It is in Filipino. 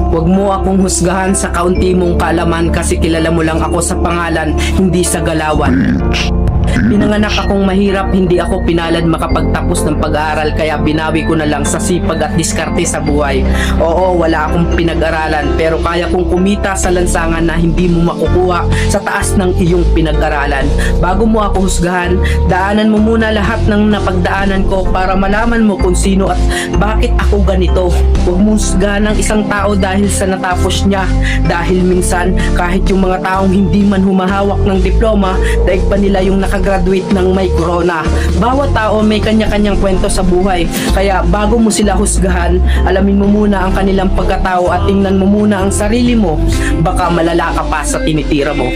Huwag mo akong husgahan sa kaunti mong kaalaman kasi kilala mo lang ako sa pangalan, hindi sa galawan. Pinanganak akong mahirap, hindi ako pinalad makapagtapos ng pag-aaral kaya binawi ko na lang sa sipag at diskarte sa buhay. Oo, wala akong pinag-aralan pero kaya kong kumita sa lansangan na hindi mo makukuha sa taas ng iyong pinag-aralan. Bago mo ako husgahan, daanan mo muna lahat ng napagdaanan ko para malaman mo kung sino at bakit ako ganito. Huwag mo husgahan ng isang tao dahil sa natapos niya, dahil minsan kahit yung mga taong hindi man humahawak ng diploma, daig pa nila yung nakagraduate ng may corona. Bawat tao may kanya-kanyang kwento sa buhay. Kaya bago mo sila husgahan, alamin mo muna ang kanilang pagkatao at tingnan mo muna ang sarili mo. Baka malala ka pa sa tinitira mo.